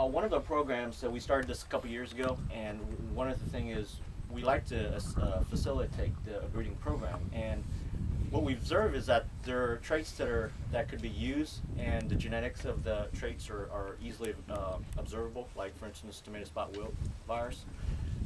one of the programs that we started this a couple years ago, and one of the things is we like to facilitate the breeding program. And what we observe is that there are traits that could be used, and the genetics of the traits are easily observable. Like for instance, tomato spot wilt virus.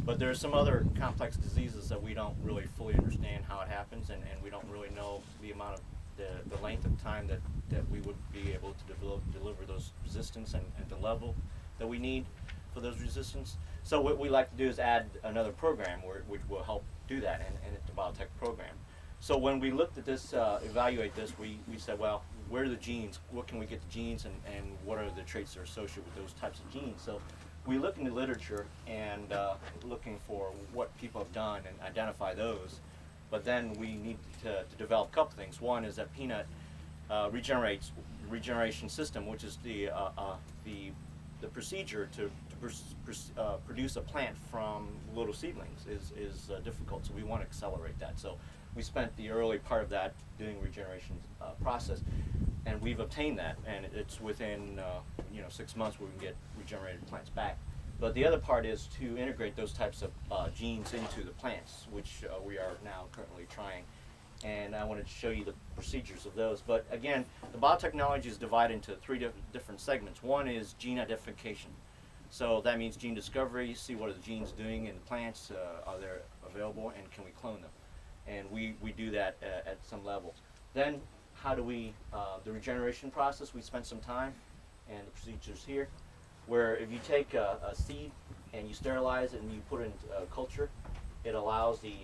But there's some other complex diseases that we don't really fully understand how it happens, and we don't really know the amount of the length of time that we would be able to deliver those resistance and the level that we need for those resistance. So what we like to do is add another program which will help do that, and it's a biotech program. So when we looked at this, evaluate this, we said, well, where are the genes? What can we get the genes, and what are the traits that are associated with those types of genes? So we look in the literature and looking for what people have done and identify those. But then we need to develop a couple things. One is that peanut regeneration system, which is the procedure to produce a plant from little seedlings is difficult. So we want to accelerate that. So we spent the early part of that doing regeneration process, and we've obtained that, and it's within 6 months we can get regenerated plants back. But the other part is to integrate those types of genes into the plants, which we are now currently trying. And I wanted to show you the procedures of those. But again, the biotechnology is divided into three different segments. One is gene identification. So that means gene discovery, see what are the genes doing in the plants, are they available, and can we clone them? And we do that at some level. Then how do we, the regeneration process, we spent some time, and the procedures here, where if you take a seed and you sterilize it and you put it into culture, it allows the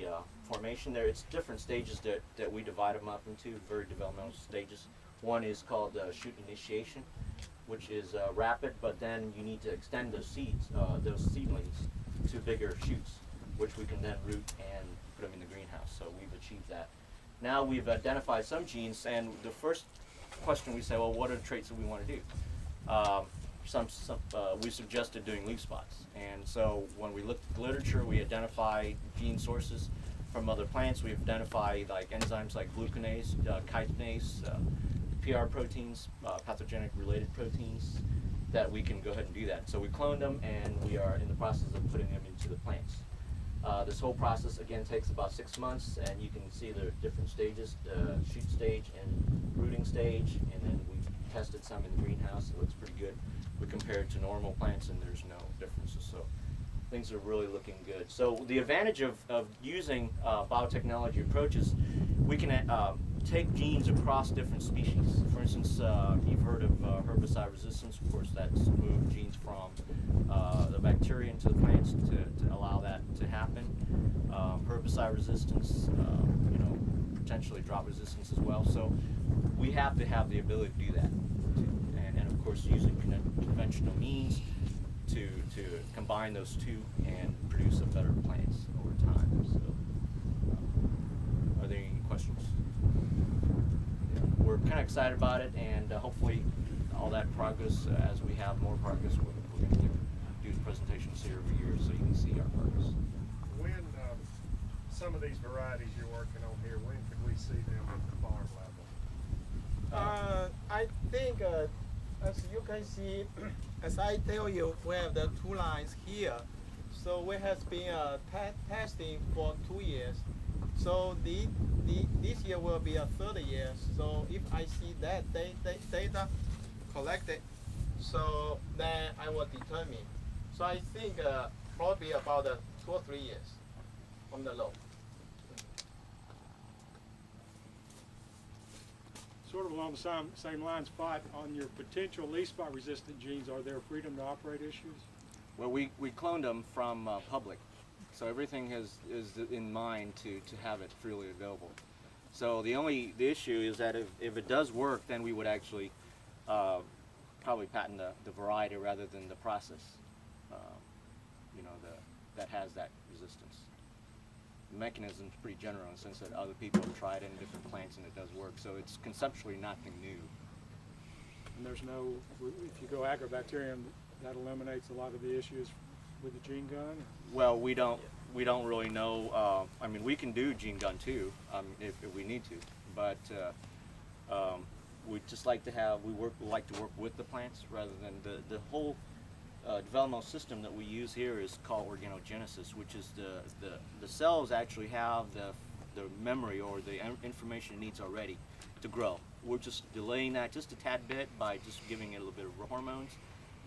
formation there. It's different stages that we divide them up into, very developmental stages. One is called shoot initiation, which is rapid, but then you need to extend those seeds, those seedlings, to bigger shoots, which we can then root and put them in the greenhouse. So we've achieved that. Now we've identified some genes, and the first question we say, well, what are the traits that we want to do? We suggested doing leaf spots, and so when we looked at the literature, we identified gene sources from other plants. We identified like enzymes like glucanase, chitinase, PR proteins, pathogenic related proteins, that we can go ahead and do that. So we cloned them, and we are in the process of putting them into the plants. This whole process again takes about 6 months, and you can see the different stages: shoot stage and rooting stage, and then we tested some in the greenhouse. It looks pretty good. We compared to normal plants, and there's no differences. So things are really looking good. So the advantage of using biotechnology approaches, we can take genes across different species. For instance, you've heard of herbicide resistance. Of course, that's moved genes from the bacteria into the plants to allow that to happen. Herbicide resistance, potentially drought resistance as well. So we have to have the ability to do that. And of course, using conventional means to combine those two and produce a better plants over time. So, are there any questions? Yeah. We're kind of excited about it, and hopefully, all that progress, as we have more progress, we're going to do presentations here every year so you can see our progress. When some of these varieties you're working on here, when could we see them at the farm level? I think, as you can see, as I tell you, we have the 2 lines here. So we have been testing for 2 years. So this year will be a 3rd year. So if I see that data collected, so then I will determine. So I think probably about 2 or 3 years from the low. Sort of along the same line, Spot, on your potential leaf spot resistant genes, are there freedom to operate issues? Well, we cloned them from public, so everything is in mind to have it freely available. So the issue is that if it does work, then we would actually probably patent the variety rather than the process, that has that resistance. The mechanism is pretty general in the sense that other people have tried it in different plants and it does work. So it's conceptually nothing new. And there's no, if you go agrobacterium, that eliminates a lot of the issues with the gene gun? Well, we don't really know. I mean, we can do gene gun too, if we need to, but we just like to have, we like to work with the plants rather than the whole developmental system that we use here is called organogenesis, which is the cells actually have the memory or the information it needs already to grow. We're just delaying that just a tad bit by just giving it a little bit of hormones,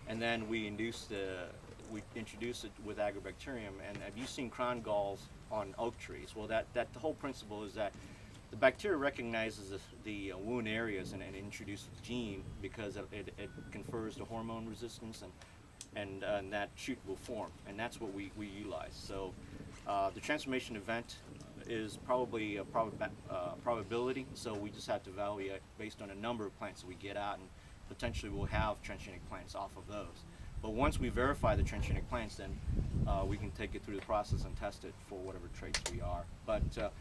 and then we introduce it with agrobacterium. And have you seen crown galls on oak trees? Well, that the whole principle is that the bacteria recognizes the wound areas and introduces the gene because it confers the hormone resistance, and that shoot will form, and that's what we utilize. So the transformation event is probably a probability, so we just have to evaluate based on a number of plants that we get out, and potentially we'll have transgenic plants off of those. But once we verify the transgenic plants, then we can take it through the process and test it for whatever traits we are. But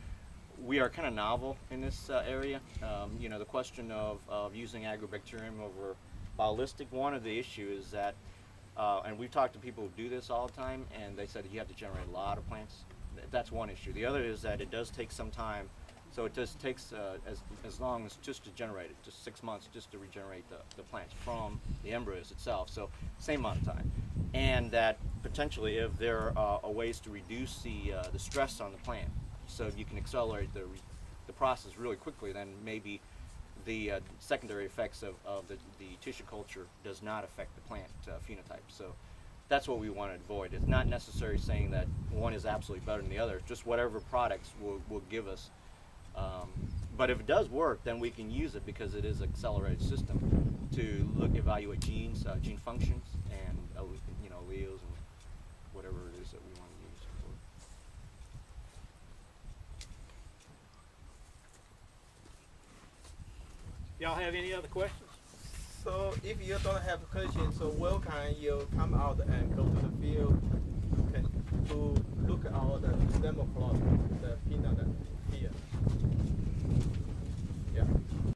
we are kind of novel in this area. You know, the question of using agrobacterium over ballistic, one of the issues is that, and we've talked to people who do this all the time, and they said you have to generate a lot of plants. That's one issue. The other is that it does take some time, so it just takes as long as just to generate it, just 6 months just to regenerate the plants from the embryos itself. So same amount of time, and that potentially if there are ways to reduce the stress on the plant, so if you can accelerate the process really quickly, then maybe the secondary effects of the tissue culture does not affect the plant phenotype. So that's what we want to avoid. It's not necessarily saying that one is absolutely better than the other, just whatever products will give us. But if it does work, then we can use it because it is an accelerated system to evaluate genes, gene functions, and you know, alleles and whatever it is that we want to use. Y'all have any other questions? So if you don't have questions, so where can you come out and go to the field to look at the demo plot, the peanut here?